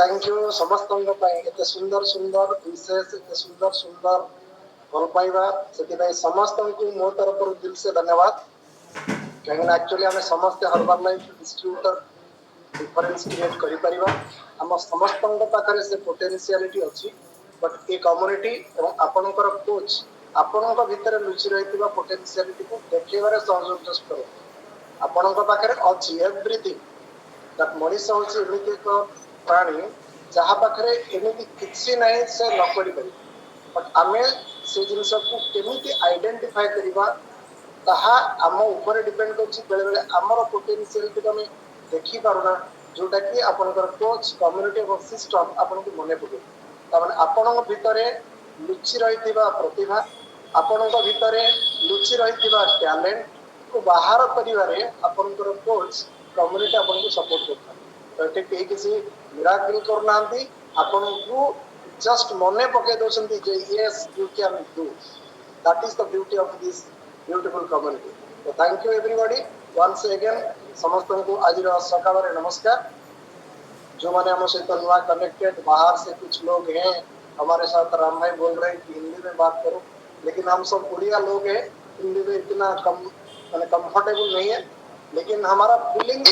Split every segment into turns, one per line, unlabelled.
Thank you समस्त एत सुंदर सुंदर विशेष एत सुंदर सुंदर भल पाइबा से समस्त को मो तरफ दिल से धन्यवाद। कहीं एक्चुअली आम समस्त Herbalife distributor difference create करिपरिबा आम समस्त पाखरे से पोटेंशियलिटी अच्छी बट ए कम्युनिटी और आपणकर कोच आपण भितर लुचि रही पोटेंशियलिटी को देखेबार सहयोग जस्ट करो आपण पाखे अच्छी एवरीथिंग दैट मनीष हूँ एमती एक प्राणी जहाँ पाखे एमती किसी ना से न कर बट आम से जिन को केमी आइडेंटिफाई करवा ताहा आम ऊपर डिपेंड कर बेले आमर पोटेंशियलिटी आम देखी पारुना जोटा कि आपनकर कोच कम्युनिटी और सिस्टम आपन को मने पके तामाने आपन भितरे लुचि रही प्रतिभा आपन भितरे लुचि रही टैलेंट को बाहर करिवारे आपनकर कोच कम्युनिटी आपन को सपोर्ट करता तो ये कहीं किसी मिराकल करना आपन को जस्ट मने पके दोसंती जे yes you can do that is the beauty of this beautiful community. तो thank you everybody once again समस्त को आज सकाल नमस्कार। जो मैंने हम सहित नुआ कनेक्टेड बाहर से कुछ लोग हैं हमारे साथ राम भाई बोल रहे हैं कि हिंदी में बात करो लेकिन हम सब उड़िया लोग हैं हिंदी में इतना कम मैंने कंफर्टेबल नहीं है लेकिन हमारा फीलिंग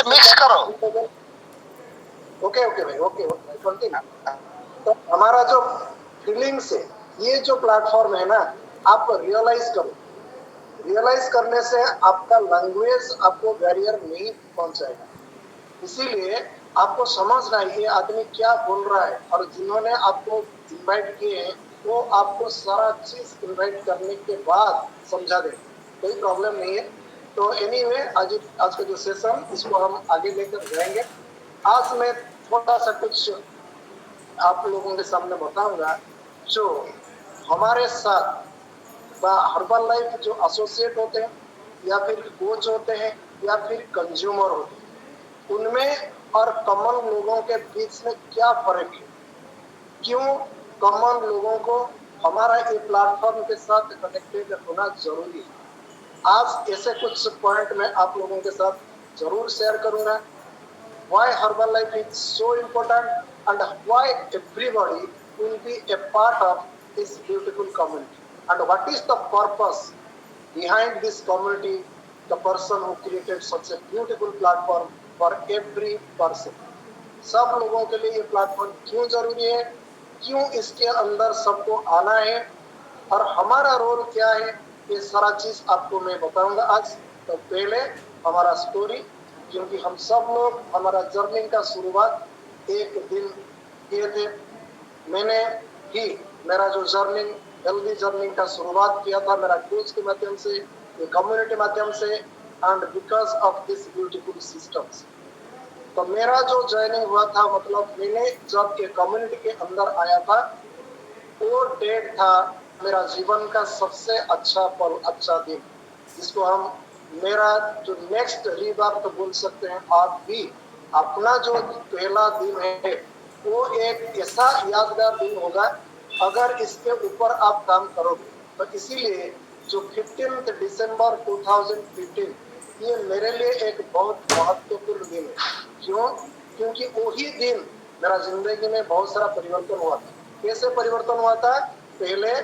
मिक्स करो। ओके ओके भाई ओके कंटिन्यू। तो हमारा जो फीलिंग्स है ये जो प्लेटफॉर्म है ना आप रियलाइज करो रियलाइज करने से आपका लैंग्वेज आपको बैरियर नहीं पहुंचाएगा इसीलिए आपको समझना है ये आदमी क्या बोल रहा है और जिन्होंने आपको इनवाइट किए हैं वो आपको सारा चीज इनवाइट करने के बाद समझा दे कोई प्रॉब्लम नहीं है। तो एनीवे आज का जो सेशन इसको हम आगे लेकर जाएंगे। आज मैं थोड़ा सा कुछ आप लोगों के सामने बताऊंगा जो हमारे साथ हर्बल लाइफ जो एसोसिएट होते हैं या फिर कोच होते हैं या फिर कंज्यूमर होते हैं उनमें और कॉमन लोगों के बीच में क्या फर्क है क्यों कॉमन लोगों को हमारा ये प्लेटफॉर्म के साथ कनेक्टेड होना जरूरी है। आज ऐसे कुछ पॉइंट मैं आप लोगों के साथ जरूर शेयर करूंगा why herbal life is so important and why everybody will be a part of this beautiful community and what is the purpose behind this community the person who created such a beautiful platform for every person सब लोगों के लिए ये platform क्यों जरूरी है क्यों इसके अंदर सबको आना है और हमारा रोल क्या है ये सारा चीज आपको मैं बताऊंगा आज। तो पहले हमारा स्टोरी क्योंकि हम सब लोग हमारा जर्नी का शुरुआत एक दिन किए थे मैंने ही मेरा जो जर्नी हेल्दी जर्नी का शुरुआत किया था मेरा कोच के माध्यम से कम्युनिटी माध्यम से and because of this beautiful systems. तो मेरा जो ज्वाइनिंग हुआ था मतलब मैंने जब ये कम्युनिटी के अंदर आया था वो डेट था मेरा जीवन का सबसे अच्छा पल अच्छा दिन जिसको हम मेरा जो नेक्स्ट रीबर्थ बोल सकते हैं। आप भी अपना जो पहला दिन है वो एक ऐसा यादगार दिन होगा अगर इसके ऊपर आप काम करोगे। तो इसीलिए जो 15 दिसंबर 2015 ये मेरे लिए एक बहुत महत्वपूर्ण दिन है। क्यों क्योंकि वही दिन मेरा जिंदगी में बहुत सारा परिवर्तन हुआ था। कैसे परिवर्तन हुआ था पहले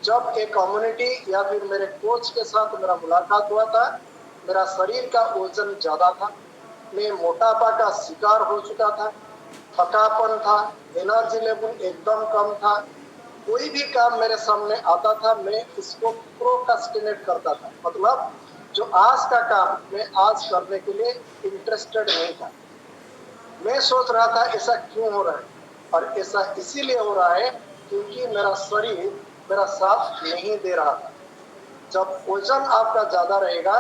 जब एक कम्युनिटी या फिर मेरे कोच के साथ मेरा मुलाकात हुआ था मेरा शरीर का वजन ज्यादा था मैं मोटापा का शिकार हो चुका था थकापन था एनर्जी लेवल एकदम कम था कोई भी काम मेरे सामने आता था मैं इसको प्रोक्रास्टिनेट करता था मतलब जो आज का काम मैं आज करने के लिए इंटरेस्टेड नहीं था। मैं सोच रहा था ऐसा क्यों हो रहा है और ऐसा इसीलिए हो रहा है क्योंकि मेरा शरीर मेरा साथ नहीं दे रहा था। जब वजन आपका ज्यादा रहेगा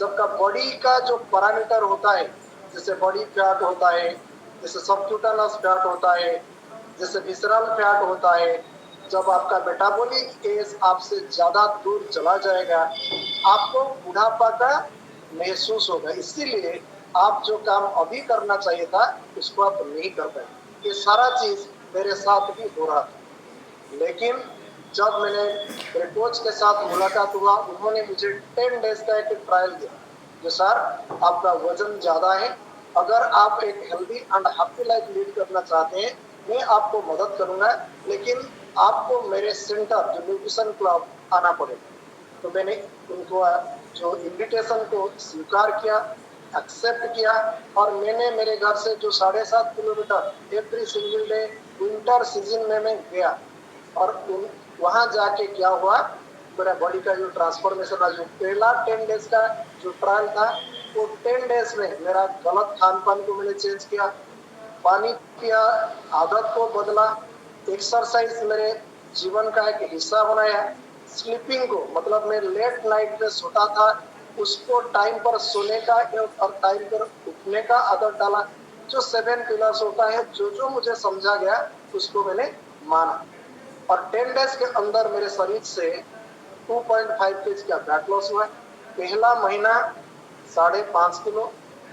जब का बॉडी का जो पैरामीटर होता है जैसे बॉडी फैट होता है जैसे सबक्यूटेनस फैट होता है जैसे विसरल फैट होता है जब आपका मेटाबॉलिक एज आपसे ज्यादा दूर चला जाएगा आपको बुढ़ापा का महसूस होगा इसीलिए आप जो काम अभी करना चाहिए था उसको आप नहीं कर पाए। ये सारा चीज मेरे साथ भी हो रहा था लेकिन जब मैंने मेरे कोच के साथ मुलाकात हुआ उन्होंने मुझे 10 डेज का एक ट्रायल दिया जो सर आपका वजन ज्यादा है अगर आप एक healthy and happy life lead करना चाहते हैं, मैं आपको मदद करूंगा, लेकिन आपको मेरे सेंटर जो न्यूट्रिशन क्लब आना पड़ेगा। तो मैंने उनको जो इनविटेशन को स्वीकार किया, एक्सेप्ट किया, और मैंने मेरे घर से जो 7.5 kilometre every single day winter season में मैं गया, और वहां जाके क्या हुआ, मेरा बॉडी का जो ट्रांसफॉर्मेशन था, जो पहला 10 डेज का जो ट्रायल था, वो 10 डेज में मेरा गलत खान पान को मैंने चेंज किया, पानी पिया, आदत को बदला, एक्सरसाइज मेरे जीवन का एक हिस्सा बनाया, स्लीपिंग को, मतलब मैं लेट नाइट में सोता था, उसको टाइम पर सोने का और टाइम पर उठने का आदत डाला। जो 7 पिलर्स होता है, जो जो मुझे समझा गया उसको मैंने माना, और 10 डेज के अंदर मेरे शरीर से 2.5 केजी का फैट लॉस हुआ। पहला महीना 5.5 किलो,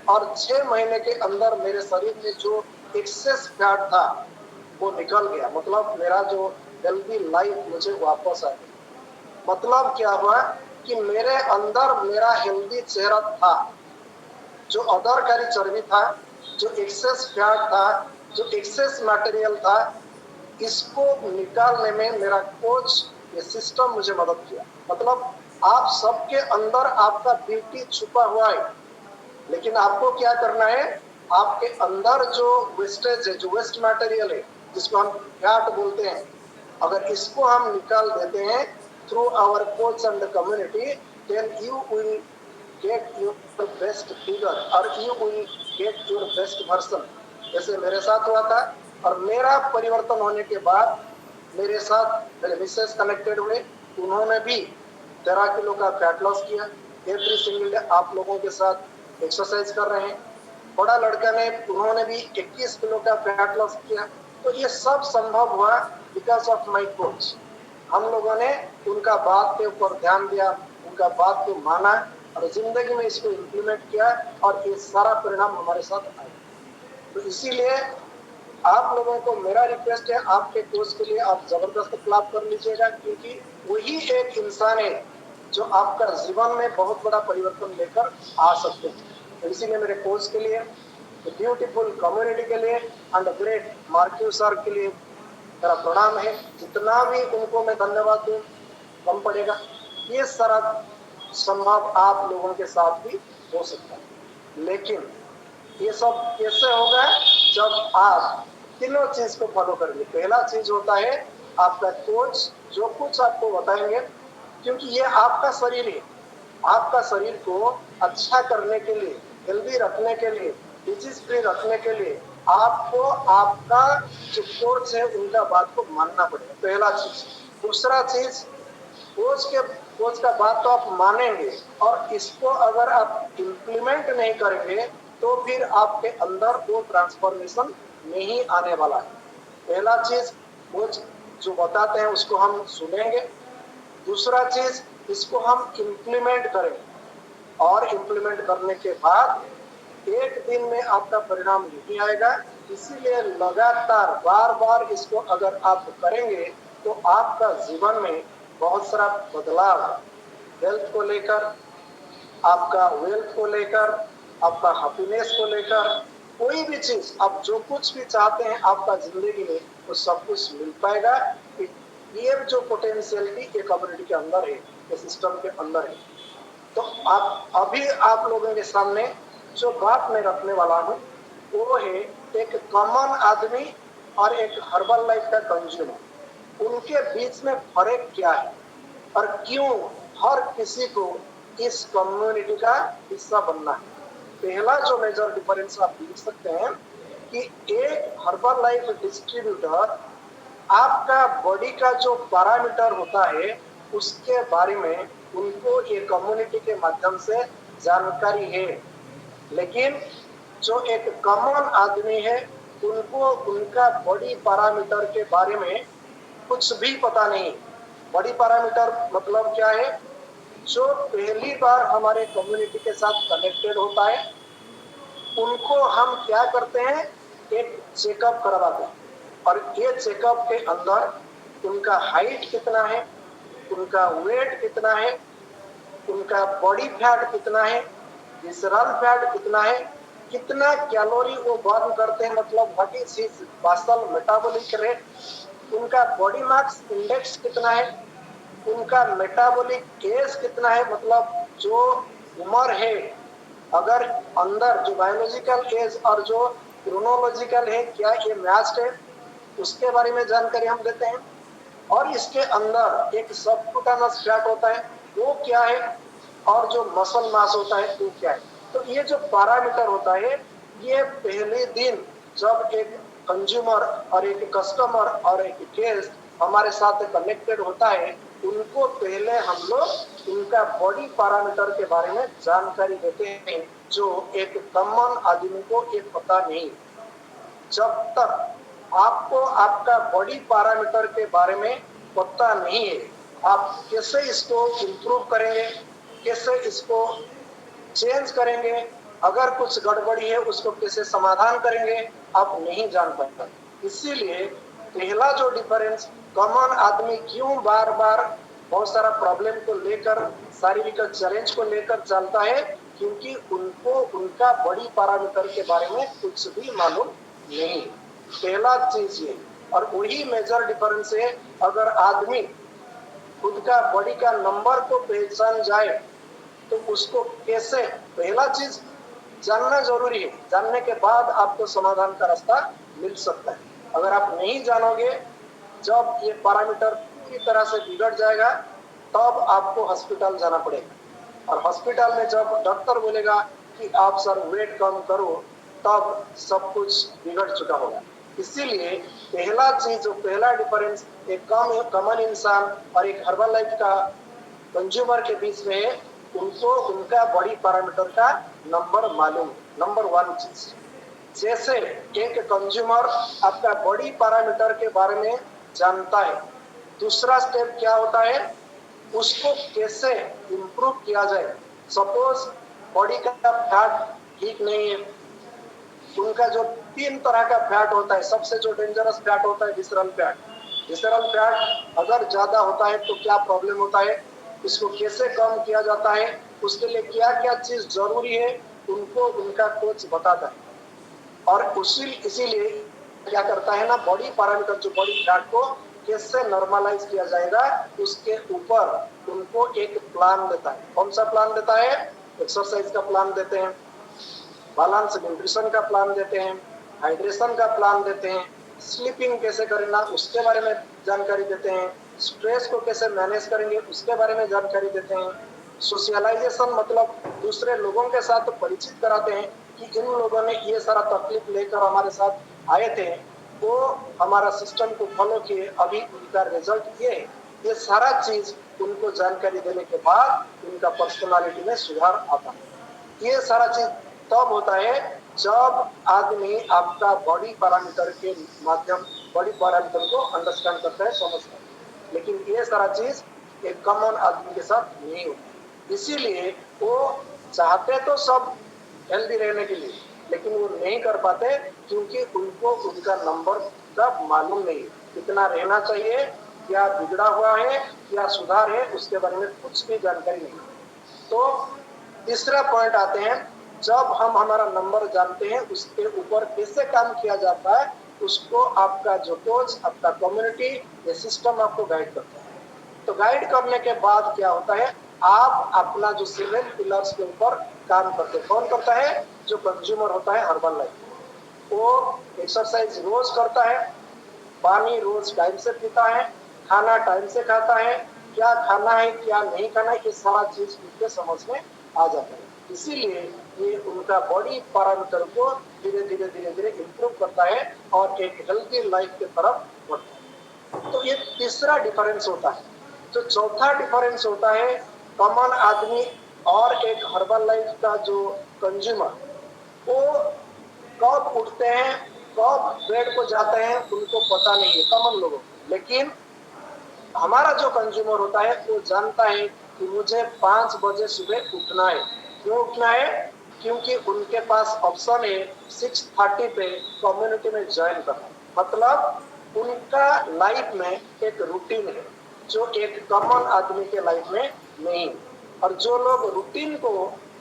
और 6 महीने के अंदर मेरे शरीर में जो एक्सेस फैट था वो निकल गया, मतलब मेरा जो हेल्दी लाइफ मुझे वापस आ गई। मतलब क्या हुआ कि मेरे अंदर मेरा हेल्दी चेहरा था, जो अदरकारी चर्बी था, जो एक्सेस फैट था, जो एक्सेस मटेरियल था, इसको निकालने में मेरा कोच, ये सिस्टम मुझे मदद किया। मतलब आप सबके अंदर आपका ब्यूटी छुपा हुआ है, लेकिन आपको क्या करना है, आपके अंदर जो वेस्टेज है, जो वेस्ट मटेरियल है, जिसको हम फैट बोलते हैं, अगर इसको हम निकाल देते हैं through our coach and community, then you will get your best figure, और you will get your best version. जैसे मेरे साथ हुआ था, और मेरा परिवर्तन होने के बाद मेरे साथ मेरे मिसेस कनेक्टेड हुए, उन्होंने भी 13 किलो का फैट लॉस किया। एवरी सिंगल डे आप लोगों के साथ एक्सरसाइज कर रहे हैं। बड़ा लड़का ने, उन्होंने भी 21 किलो का फैट लॉस किया। तो ये सब संभव हुआ बिकॉज ऑफ माई कोच। हम लोगों ने उनका बात के ऊपर ध्यान दिया, उनका बात को माना, और जिंदगी में इसको इम्प्लीमेंट किया, और ये सारा परिणाम हमारे साथ आया। तो इसीलिए आप लोगों को मेरा रिक्वेस्ट है, आपके कोर्स के लिए आप जबरदस्त क्लाप कर लीजिएगा, क्योंकि वही एक इंसान है जो आपका जीवन में बहुत बड़ा परिवर्तन लेकर आ सकते हैं। तो इसीलिए मेरे कोर्स के लिए, ब्यूटीफुल कम्युनिटी के लिए, एंड ग्रेट मार्क्यू सर के लिए मेरा प्रणाम है। जितना भी उनको मैं धन्यवाद दूं कम पड़ेगा। ये सारा संभव आप लोगों के साथ भी हो सकता है, लेकिन ये सब कैसे होगा, जब आप तीनों चीज को फॉलो करेंगे। पहला चीज होता है आपका कोच जो कुछ आपको बताएंगे, क्योंकि ये आपका शरीर है, आपका शरीर को अच्छा करने के लिए, हेल्दी रखने के लिए, डिजीज फ्री रखने के लिए आपको आपका जो कोच है उनका बात को मानना पड़ेगा, पहला चीज। दूसरा चीज, कोच का बात तो आप मानेंगे, और इसको अगर आप इम्प्लीमेंट नहीं करेंगे तो फिर आपके अंदर वो ट्रांसफॉर्मेशन नहीं आने वाला है। पहला चीज, कोच जो बताते हैं उसको हम सुनेंगे। दूसरा चीज, इसको हम इम्प्लीमेंट करेंगे, और इम्प्लीमेंट करने के बाद एक दिन में आपका परिणाम नहीं आएगा। इसीलिए लगातार बार बार इसको अगर आप करेंगे तो आपका जीवन में बहुत सारा बदलाव, हेल्थ को लेकर, आपका वेल्थ को लेकर, आपका हैप्पीनेस को लेकर, कोई भी चीज आप जो कुछ भी चाहते हैं आपका जिंदगी में, वो सब कुछ मिल पाएगा। ये जो पोटेंशियलिटी ये कम्युनिटी के अंदर है, ये सिस्टम के अंदर है। तो आप अभी आप लोगों के सामने जो बात मैं रखने वाला हूँ वो है एक कॉमन आदमी और एक हर्बल लाइफ का कंज्यूमर, उनके बीच में फर्क क्या है, और क्यों हर किसी को इस कम्युनिटी का हिस्सा बनना है। पहला जो मेजर डिफरेंस आप देख सकते हैं कि एक हर्बल लाइफ डिस्ट्रीब्यूटर आपका बॉडी का जो पैरामीटर होता है उसके बारे में उनको ये कम्युनिटी के माध्यम से जानकारी है, लेकिन जो एक कॉमन आदमी है उनको उनका बॉडी पैरामीटर के बारे में कुछ भी पता नहीं। बॉडी पैरामीटर मतलब क्या है, जो पहली बार हमारे कम्युनिटी के साथ कनेक्टेड होता है उनको हम क्या करते हैं, एक चेकअप करवाते हैं, और ये चेकअप के अंदर उनका हाइट कितना है, उनका वेट कितना है, उनका बॉडी फैट कितना है, विसरल फैट कितना है, कितना कैलोरी वो बर्न करते हैं, मतलब what is his basal metabolic rate, उनका बॉडी मास इंडेक्स कितना है, उनका मेटाबॉलिक एज कितना है, मतलब जो उम्र है, अगर अंदर जो बायोलॉजिकल एज और जो क्रोनोलॉजिकल है क्या ये मैच्ड है, उसके बारे में जानकारी हम देते हैं। और इसके अंदर एक सबक्यूटानस फैट होता है वो क्या है, और जो मसल मास होता है वो क्या है। तो ये जो पैरामीटर होता है, ये पहले दिन जब एक कंज्यूमर और एक कस्टमर और एक गेस्ट हमारे साथ कनेक्टेड होता है, उनको पहले हम लोग उनका बॉडी पैरामीटर के बारे में जानकारी देते हैं, जो एक कॉमन आदमी को ये पता नहीं। जब तक आपको आपका बॉडी पैरामीटर के बारे में पता नहीं है, आप कैसे इसको इंप्रूव करेंगे, कैसे इसको चेंज करेंगे, अगर कुछ गड़बड़ी है उसको कैसे समाधान करेंगे, आप नहीं जान पाएंगे। इसीलिए पहला जो डिफरेंस, कॉमन आदमी क्यों बार बार बहुत सारा प्रॉब्लम को लेकर, शारीरिक चैलेंज को लेकर चलता है, क्योंकि उनको उनका बॉडी पैरामीटर के बारे में कुछ भी मालूम नहीं। पहला चीज ये, और वही मेजर डिफरेंस है। अगर आदमी खुद का बॉडी का नंबर को पहचान जाए तो उसको कैसे, पहला चीज जानना जरूरी है, जानने के बाद आपको समाधान का रास्ता मिल सकता है। अगर आप नहीं जानोगे, जब ये पैरामीटर पूरी तरह से बिगड़ जाएगा तब आपको हॉस्पिटल जाना पड़ेगा, और हॉस्पिटल में जब डॉक्टर बोलेगा कि आप सर वेट कम करो, तब सब कुछ बिगड़ चुका होगा। इसीलिए पहला चीज, जो पहला डिफरेंस एक कॉमन इंसान और एक हर्बल लाइफ का कंज्यूमर के बीच में है, उनको उनका बॉडी पैरामीटर का नंबर मालूम, नंबर वन चीज। जैसे एक कंज्यूमर आपका बॉडी पैरामीटर के बारे में जानता है, दूसरा स्टेप क्या होता है, उसको कैसे इंप्रूव किया जाए। सपोज बॉडी का फैट ठीक नहीं है, उनका जो 3 तरह का फैट होता है, सबसे जो डेंजरस फैट होता है विसरल फैट। विसरल फैट अगर ज्यादा होता है तो क्या प्रॉब्लम होता है, इसको कैसे कम किया जाता है, उसके लिए क्या क्या चीज जरूरी है, उनको उनका कोच बताता है। और इसीलिए क्या करता है ना, बॉडी पैरामीटर जो बॉडी फैट को कैसे नॉर्मलाइज किया जाएगा, उसके ऊपर उनको एक प्लान देता है। कौन सा प्लान देता है, एक्सरसाइज का प्लान देते हैं, बैलेंस न्यूट्रिशन का प्लान देते हैं, हाइड्रेशन का प्लान देते हैं, स्लीपिंग कैसे करना उसके बारे में जानकारी देते हैं, स्ट्रेस को कैसे मैनेज करेंगे उसके बारे में जानकारी देते हैं, सोशलाइजेशन मतलब दूसरे लोगों के साथ परिचित कराते हैं कि इन लोगों ने ये सारा तकलीफ लेकर हमारे साथ आए थे, वो हमारा सिस्टम को फॉलो किए, अभी उनका रिजल्ट ये है। ये सारा चीज उनको जानकारी देने के बाद उनका पर्सनालिटी में सुधार आता है। ये सारा चीज तब होता है जब आदमी आपका बॉडी पैरामीटर के माध्यम, बॉडी पैरामीटर को अंडरस्टैंड करता है, समझता है। लेकिन ये सारा चीज एक कॉमन आदमी के साथ नहीं होता। इसीलिए वो चाहते तो सब हेल्दी रहने के लिए, लेकिन वो नहीं कर पाते, क्योंकि उनको उनका नंबर का मालूम नहीं, कितना रहना चाहिए, क्या बिगड़ा हुआ है, क्या सुधार है, उसके बारे में कुछ भी जानकारी नहीं। तो तीसरा पॉइंट आते हैं, जब हम हमारा नंबर जानते हैं उसके ऊपर कैसे काम किया जाता है, उसको आपका जो कोच, आपका कम्युनिटी, ये सिस्टम आपको गाइड करता है। तो गाइड करने के बाद क्या होता है, आप अपना जो 7 पिलर्स के ऊपर काम करते हैं। कौन करता है, जो कंज्यूमर होता है हर्बल लाइफ, वो एक्सरसाइज रोज करता है, पानी रोज टाइम से पीता है, खाना टाइम से खाता है, क्या खाना है क्या नहीं खाना है, ये सारा चीज उनके समझ में आ जाता है। इसीलिए ये उनका बॉडी पैरामीटर को धीरे धीरे धीरे धीरे इंप्रूव करता है और एक हेल्थी लाइफ की तरफ बढ़ता है। तो ये तीसरा डिफरेंस होता है। जो चौथा डिफरेंस होता है, कॉमन आदमी और एक हर्बल लाइफ का जो कंज्यूमर, वो कब उठते हैं, कब बेड को जाते हैं, उनको पता नहीं है कॉमन लोगों को। लेकिन हमारा जो कंज्यूमर होता है वो जानता है कि मुझे 5 बजे सुबह उठना है। क्यों उठना है, क्योंकि उनके पास ऑप्शन है 6:30 पे कम्युनिटी में ज्वाइन करना। मतलब उनका लाइफ में एक रूटीन है जो एक कॉमन आदमी के लाइफ में नहीं। और जो लोग रूटीन को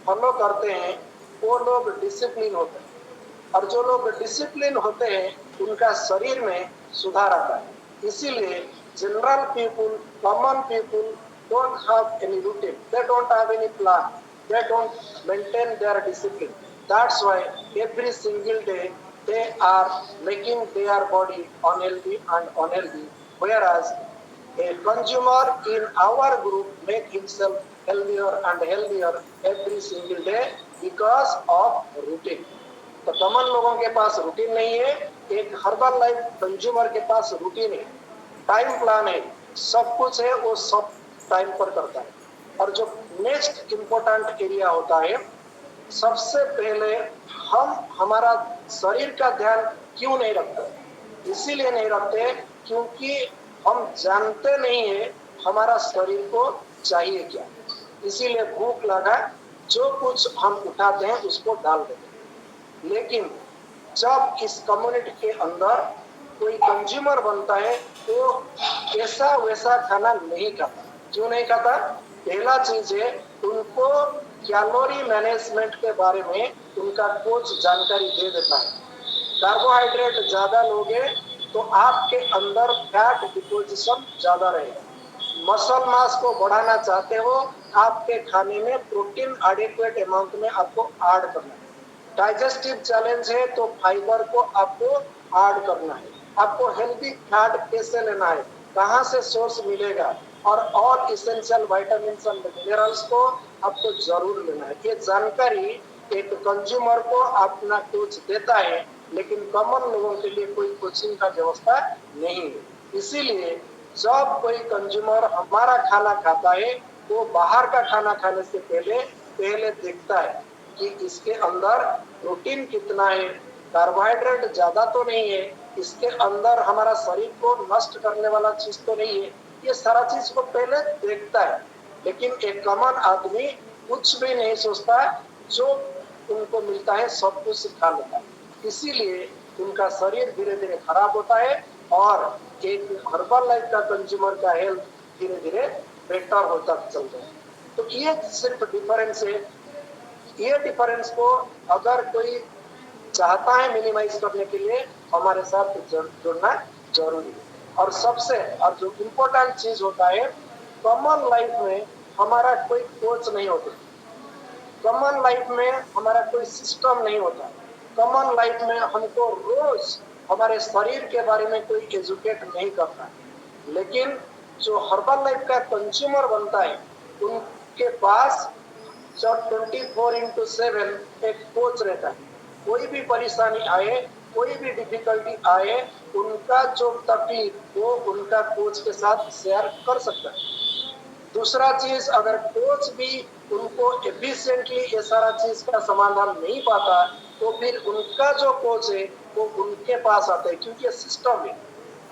फॉलो करते हैं वो लोग डिसिप्लिन होते हैं, और जो लोग डिसिप्लिन होते हैं उनका शरीर में सुधार आता है। इसीलिए general people, common people don't have any routine, they don't have any plan, they don't maintain their discipline. That's why every single day they are making their body unhealthy and unhealthy, whereas a consumer in our group make himself healthier and healthier every single day because of routine. तो common लोगों के पास routine नहीं है, एक herbal life consumer के पास routine है, time plan है, सब कुछ है, वो सब टाइम पर करता है। और जो नेक्स्ट इम्पोर्टेंट एरिया होता है, सबसे पहले हम हमारा शरीर का ध्यान क्यों नहीं रखते? इसीलिए नहीं रखते क्योंकि हम जानते नहीं है हमारा शरीर को चाहिए क्या। इसीलिए भूख लगा जो कुछ हम उठाते हैं उसको डाल देते हैं। लेकिन जब इस कम्युनिटी के अंदर कोई कंज्यूमर बनता है तो ऐसा वैसा खाना नहीं खाता। क्यों नहीं खाता? पहला चीज है, उनको कैलोरी मैनेजमेंट के बारे में उनका कोच जानकारी दे देता है। कार्बोहाइड्रेट ज्यादा लोगे तो आपके अंदर फैट डिपोजिशन ज्यादा रहेगा। मसल मास को बढ़ाना चाहते हो, आपके खाने में प्रोटीन एडिक्वेट अमाउंट में आपको ऐड करना है। डाइजेस्टिव चैलेंज है तो फाइबर को आपको ऐड करना है। आपको हेल्दी फैट कैसे लेना है, कहाँ से सोर्स मिलेगा, और all essential vitamin and minerals को आपको जरूर लेना है। ये जानकारी एक कंज्यूमर को अपना कोच देता है, लेकिन कॉमन लोगों के लिए कोई कोचिंग का व्यवस्था नहीं है। इसीलिए जब कोई कंज्यूमर हमारा खाना खाता है वो बाहर का खाना खाने से पहले देखता है कि इसके अंदर प्रोटीन कितना है, कार्बोहाइड्रेट ज्यादा तो नहीं है, इसके अंदर हमारा शरीर को नष्ट करने वाला चीज तो नहीं है। ये सारा चीज को पहले देखता है। लेकिन एक कॉमन आदमी कुछ भी नहीं सोचता, जो उनको मिलता है सब कुछ सिखा लेता है। इसीलिए उनका शरीर धीरे धीरे खराब होता है और एक हर्बल लाइफ का कंज्यूमर का हेल्थ धीरे धीरे बेटर होता चलता है। तो ये सिर्फ डिफरेंस है। ये डिफरेंस को अगर कोई चाहता है मिनिमाइज करने के लिए हमारे साथ जुड़ना जरूरी है। और जो इम्पोर्टेंट चीज होता है, कॉमन लाइफ में हमारा कोई कोच नहीं होता, कॉमन लाइफ में हमारा कोई सिस्टम नहीं होता, कॉमन लाइफ में हमको रोज हमारे शरीर के बारे में कोई एजुकेट नहीं करता। लेकिन जो हर्बल लाइफ का कंज्यूमर बनता है उनके पास 24/7 एक कोच रहता है। कोई भी परेशानी आए, कोई भी डिफिकल्टी आए, उनका जो तकलीफ वो उनका कोच के साथ शेयर कर सकता है। दूसरा चीज, अगर कोच भी उनको एफिशिएंटली ये सारा चीज का समाधान नहीं पाता तो फिर उनका जो कोच है वो उनके पास आता है, क्योंकि ये सिस्टम है।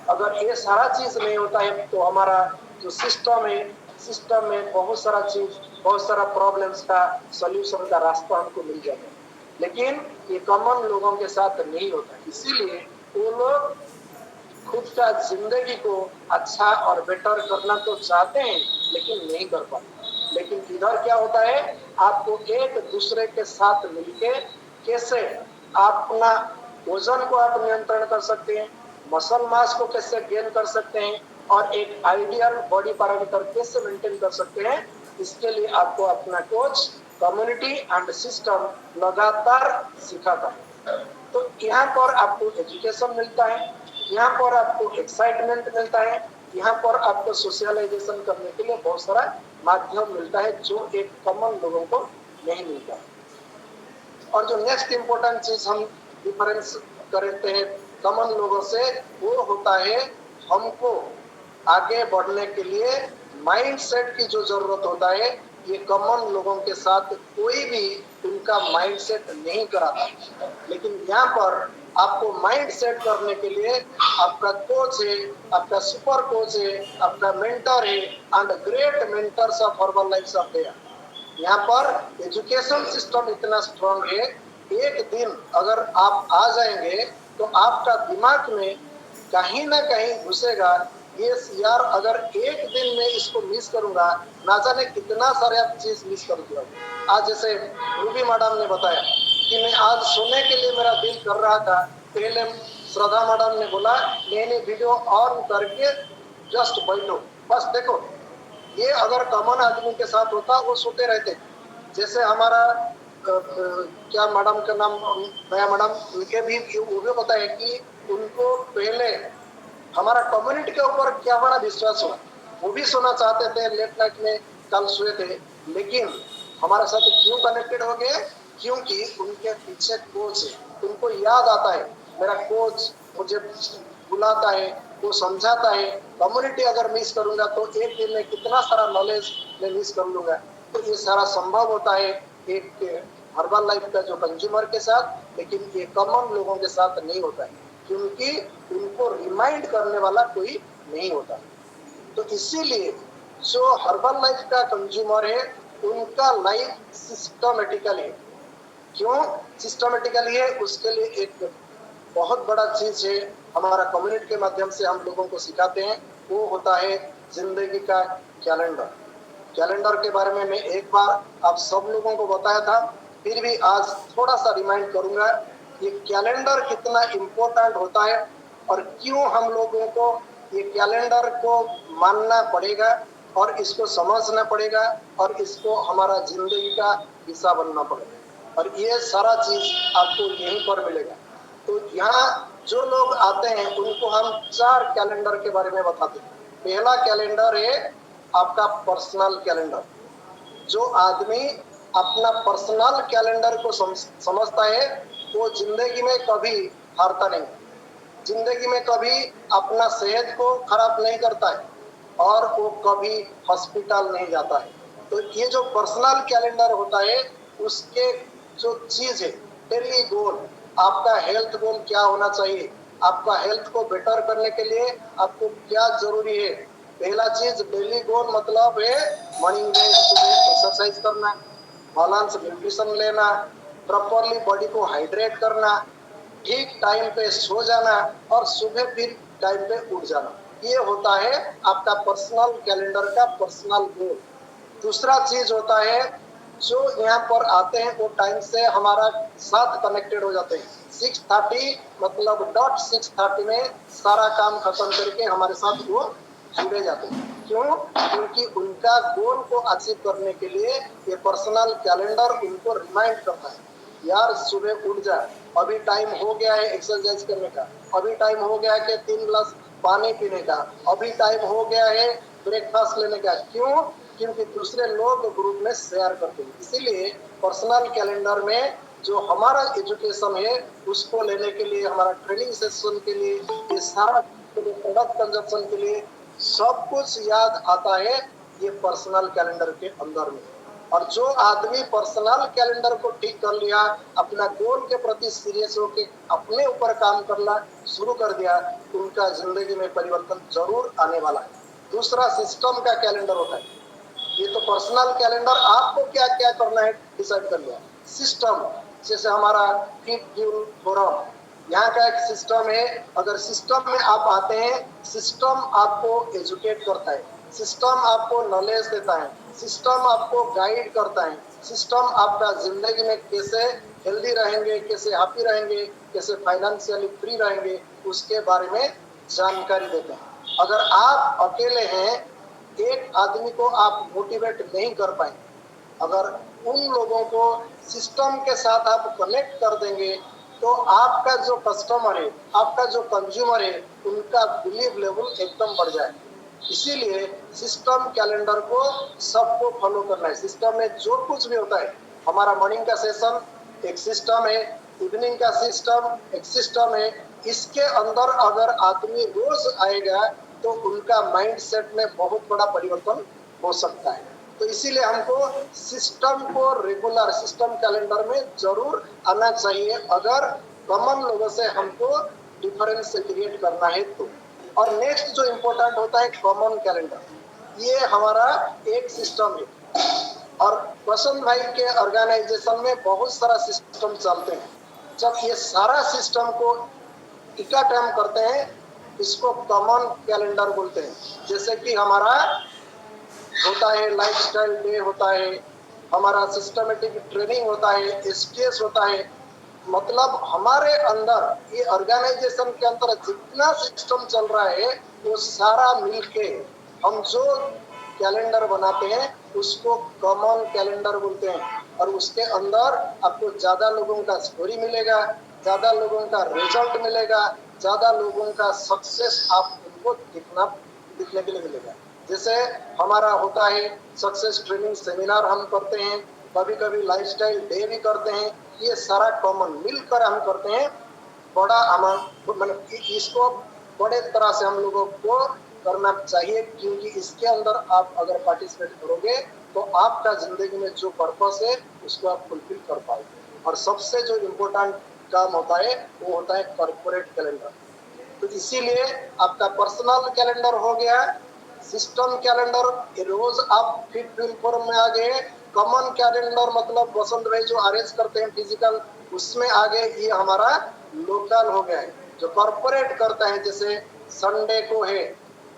अगर ये सारा चीज नहीं होता है तो हमारा जो सिस्टम है, सिस्टम में बहुत सारा प्रॉब्लम्स का सॉल्यूशन का रास्ता हमको मिल जाता है। लेकिन ये कॉमन लोगों के साथ नहीं होता, इसीलिए वो लोग खुद का जिंदगी को अच्छा और बेटर करना तो चाहते हैं लेकिन नहीं कर पाते। लेकिन इधर क्या होता है, आपको एक दूसरे के साथ मिलके कैसे अपना वजन को आप नियंत्रण कर सकते हैं, मसल मास को कैसे गेन कर सकते हैं, और एक आइडियल बॉडी पैरामीटर कैसे मेंटेन कर सकते हैं, इसके लिए आपको अपना कोच, कम्युनिटी एंड सिस्टम लगातार सिखाता है। तो यहाँ पर आपको एजुकेशन मिलता है, यहाँ पर आपको एक्साइटमेंट मिलता है, यहाँ पर आपको सोशलाइजेशन करने के लिए बहुत सारा माध्यम मिलता है जो एक कॉमन लोगों को नहीं मिलता। और जो नेक्स्ट इम्पोर्टेंट चीज हम डिफरेंस करते हैं कॉमन लोगों से, वो होता है हमको आगे बढ़ने के लिए माइंडसेट की जो जरूरत होता है। ये कॉमन लोगों के साथ कोई भी उनका माइंडसेट नहीं कराता, लेकिन यहाँ पर आपको माइंड सेट करने के लिए आपका कोच है, आपका सुपर कोच है, आपका मेंटर है, and great mentors of herbal life of their. यहाँ पर एजुकेशन सिस्टम इतना स्ट्रांग है, एक दिन अगर आप आ जाएंगे तो आपका दिमाग में कहीं ना कहीं घुसेगा, ये यार अगर एक दिन में इसको मिस करूंगा ना जाने कितना सारे चीज मिस कर दिया। आज जैसे रूबी मैडम ने बताया कि मैं आज सोने के लिए मेरा दिल कर रहा था, पहले श्रद्धा मैडम ने बोला नहीं वीडियो ऑन करके जस्ट बैठो, बस देखो। ये अगर कॉमन आदमी के साथ होता वो सोते रहते। जैसे हमारा क्या मैडम का नाम, नया मैडम, उनके भी वो भी पता है कि उनको पहले हमारा कम्युनिटी के ऊपर क्या बड़ा विश्वास हुआ। वो भी सोना चाहते थे, लेट नाइट में कल सोए थे, लेकिन हमारे साथ क्यों कनेक्टेड हो गए? क्योंकि उनके पीछे कोच है, उनको याद आता है मेरा कोच मुझे बुलाता है, वो समझाता है। कम्युनिटी अगर मिस करूंगा तो एक दिन में कितना सारा नॉलेज मैं मिस कर लूंगा। तो ये सारा संभव होता है एक हर्बल लाइफ का जो कंज्यूमर के साथ, लेकिन ये कॉमन लोगों के साथ नहीं होता है, क्योंकि उनको रिमाइंड करने वाला कोई नहीं होता। तो इसीलिए जो हर्बल लाइफ का कंज्यूमर है उनका लाइफ सिस्टमेटिकल है। क्यों सिस्टमेटिकली है? उसके लिए एक बहुत बड़ा चीज है, हमारा कम्युनिटी के माध्यम से हम लोगों को सिखाते हैं, वो होता है जिंदगी का कैलेंडर। कैलेंडर के बारे में मैं एक बार आप सब लोगों को बताया था, फिर भी आज थोड़ा सा रिमाइंड करूंगा। ये कैलेंडर कितना इम्पोर्टेंट होता है और क्यों हम लोगों को ये कैलेंडर को मानना पड़ेगा और इसको समझना पड़ेगा और इसको हमारा जिंदगी का हिस्सा बनना पड़ेगा। और ये सारा चीज आपको यहीं पर मिलेगा। तो यहाँ जो लोग आते हैं उनको हम 4 कैलेंडर के बारे में बताते हैं। पहला कैलेंडर है आपका पर्सनल कैलेंडर। जो आदमी अपना पर्सनल कैलेंडर को समझता है वो जिंदगी में कभी हारता नहीं, जिंदगी में कभी अपना सेहत को खराब नहीं करता है और वो कभी हॉस्पिटल नहीं जाता है। तो ये जो पर्सनल कैलेंडर होता है उसके जो चीज है, डेली गोल, आपका हेल्थ गोल क्या होना चाहिए, आपका हेल्थ को बेटर करने के लिए आपको क्या जरूरी है। पहला चीज डेली गोल मतलब है मॉर्निंग में सुबह एक्सरसाइज करना, बैलेंस न्यूट्रिशन लेना, प्रॉपरली बॉडी को हाइड्रेट करना, ठीक टाइम पे सो जाना और सुबह फिर टाइम पे उठ जाना। ये होता है आपका पर्सनल कैलेंडर का पर्सनल गोल। दूसरा चीज होता है जो यहाँ पर आते हैं वो टाइम से हमारा साथ कनेक्टेड हो जाते हैं। 6:30 मतलब डॉट 6:30 में सारा काम खत्म करके हमारे साथ वो जुड़े जाते हैं। क्यों? क्योंकि उनका गोल को अचीव करने के लिए ये पर्सनल कैलेंडर उनको रिमाइंड करता है, यार सुबह उठ जा, अभी टाइम हो गया है एक्सरसाइज करने का, अभी टाइम हो गया है कि 3 गिलास पानी पीने का, अभी टाइम हो गया है ब्रेकफास्ट लेने का। क्यों? क्योंकि दूसरे लोग ग्रुप में शेयर करते हैं। इसीलिए पर्सनल कैलेंडर में जो हमारा एजुकेशन है उसको लेने के लिए, हमारा ट्रेनिंग सेशन के लिए, ये सारा प्रोडक्ट कंजप्शन के लिए सब कुछ याद आता है ये पर्सनल कैलेंडर के अंदर में। और जो आदमी पर्सनल कैलेंडर को ठीक कर लिया, अपना गोल के प्रति सीरियस होके अपने ऊपर काम करना शुरू कर दिया, उनका जिंदगी में परिवर्तन जरूर आने वाला है। दूसरा सिस्टम का कैलेंडर होता है। ये तो पर्सनल कैलेंडर आपको क्या क्या करना है डिसाइड कर लिया। सिस्टम जैसे हमारा फीड फ्यूल फोरम, यहाँ का एक सिस्टम है। अगर सिस्टम में आप आते हैं, सिस्टम आपको एजुकेट करता है, सिस्टम आपको नॉलेज देता है, सिस्टम आपको गाइड करता है, सिस्टम आपका जिंदगी में कैसे हेल्दी रहेंगे, कैसे हैप्पी रहेंगे, कैसे फाइनेंशियली फ्री रहेंगे उसके बारे में जानकारी देते हैं। अगर आप अकेले हैं, एक आदमी को आप मोटिवेट नहीं कर पाए, अगर उन लोगों को सिस्टम के साथ आप कनेक्ट कर देंगे तो आपका जो कस्टमर है, आपका जो कंज्यूमर है, उनका बिलीव लेवल एकदम बढ़ जाए। इसीलिए सिस्टम कैलेंडर को सबको फॉलो करना है। सिस्टम में जो कुछ भी होता है, हमारा मॉर्निंग का सेशन एक सिस्टम है, इवनिंग का सिस्टम एक सिस्टम है। इसके अंदर अगर आदमी रोज आएगा तो उनका माइंड सेट में बहुत बड़ा परिवर्तन हो सकता है। तो इसीलिए हमको सिस्टम को रेगुलर सिस्टम कैलेंडर में जरूर आना चाहिए अगर कॉमन लोगों से हमको डिफरेंस क्रिएट करना है तो। और नेक्स्ट जो इम्पोर्टेंट होता है कॉमन कैलेंडर, ये हमारा एक सिस्टम है। और वसंत भाई के ऑर्गेनाइजेशन में बहुत सारा सिस्टम चलते हैं। जब ये सारा सिस्टम को इकट्ठा हम करते हैं, इसको कॉमन कैलेंडर बोलते हैं। जैसे कि हमारा होता है लाइफस्टाइल डे होता है, हमारा सिस्टमेटिक ट्रेनिंग होता है, एसटीएस होता है। मतलब हमारे अंदर ये ऑर्गेनाइजेशन के अंदर जितना सिस्टम चल रहा है वो सारा मिलके हम जो कैलेंडर बनाते हैं उसको कॉमन कैलेंडर बोलते हैं। और उसके अंदर आपको ज्यादा लोगों का स्टोरी मिलेगा, ज्यादा लोगों का रिजल्ट मिलेगा, ज्यादा लोगों का सक्सेस आप उनको दिखने के लिए मिलेगा। जैसे हमारा होता है सक्सेस ट्रेनिंग सेमिनार हम करते हैं, कभी कभी लाइफस्टाइल डे भी करते हैं। ये सारा कॉमन मिलकर हम करते हैं। बड़ा अमाउंट मतलब इसको बड़े तरह से हम लोगों को करना चाहिए, क्योंकि इसके अंदर आप अगर पार्टिसिपेट करोगे तो आपका जिंदगी में जो पर्पस है उसको आप फुलफिल कर पाओगे। और सबसे जो इम्पोर्टेंट काम होता है वो होता है कॉर्पोरेट कैलेंडर। तो इसीलिए आपका पर्सनल कैलेंडर हो गया, सिस्टम कैलेंडर, रोज आप फिट फुल फॉर्म में आ गए। कॉमन कैलेंडर मतलब वसंत भाई जो अरेंज करते हैं फिजिकल, उसमें आ गए। ये हमारा लोकल हो गया है। जो कॉर्पोरेट करता है जैसे संडे को है,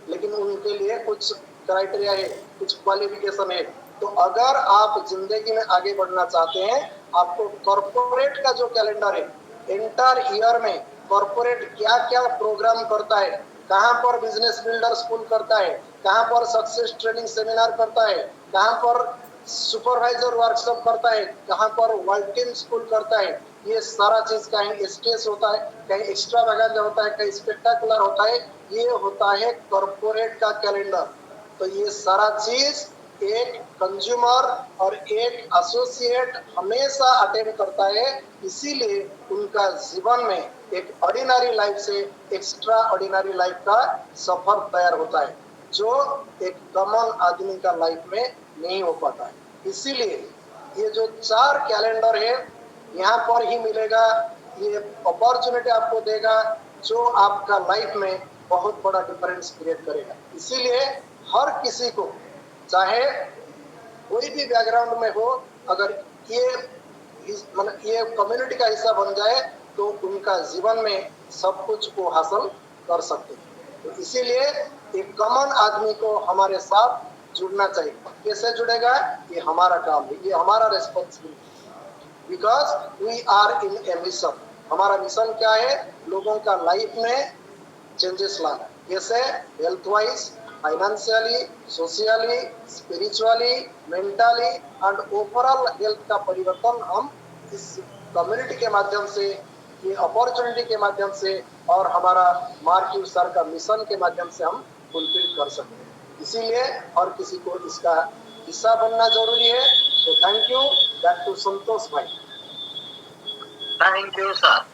लेकिन उनके लिए कुछ क्राइटेरिया है, कुछ क्वालिफिकेशन है। तो अगर आप जिंदगी में आगे बढ़ना चाहते हैं, आपको कॉर्पोरेट का जो कैलेंडर है, इंटर ईयर में कॉर्पोरेट क्या क्या प्रोग्राम करता है, कहाँ पर बिजनेस बिल्डर स्कूल करता है, कहाँ पर सक्सेस ट्रेनिंग सेमिनार करता है, कहाँ पर सुपरवाइजर वर्कशॉप करता है, कहाँ पर वर्ल्ड टीम स्कूल करता है, ये सारा चीज कहीं एसटीएस होता है, कहीं एक्स्ट्रा वैगेंजा होता है, कहीं स्पेक्टाकुलर होता है। ये होता है कॉर्पोरेट का कैलेंडर। तो ये सारा चीज एक कंज्यूमर और एक एसोसिएट हमेशा अटेंड करता है। इसीलिए उनका जीवन में एक ऑर्डिनरी लाइफ से एक्स्ट्रा ऑर्डिनरी लाइफ का सफर तैयार होता है, जो एक कॉमन आदमी का लाइफ में नहीं हो पाता है। इसीलिए ये जो 4 कैलेंडर है यहाँ पर ही मिलेगा। ये अपॉर्चुनिटी आपको देगा जो आपका लाइफ में बहुत बड़ा डिफरेंस क्रिएट करेगा। इसीलिए हर किसी को, चाहे कोई भी बैकग्राउंड में हो, अगर ये मतलब ये कम्युनिटी का हिस्सा बन जाए तो उनका जीवन में सब कुछ वो हासिल कर सकते हैं। तो इसीलिए एक कॉमन आदमी को हमारे साथ जुड़ना चाहिए। कैसे जुड़ेगा? ये हमारा काम है, ये हमारा responsibility, because we are in a mission. हमारा मिशन क्या है? लोगों का लाइफ में चेंजेस लाना। जैसे health wise, financially, socially, spiritually, mentally and overall health का परिवर्तन हम इस कम्युनिटी के माध्यम से, ये अपॉर्चुनिटी के माध्यम से और हमारा मार्क यू सर का मिशन के माध्यम से हम फुलफिल कर सकते हैं। इसीलिए हर किसी को इसका हिस्सा बनना जरूरी है। तो थैंक यू, बैक टू संतोष भाई।
Thank you sir.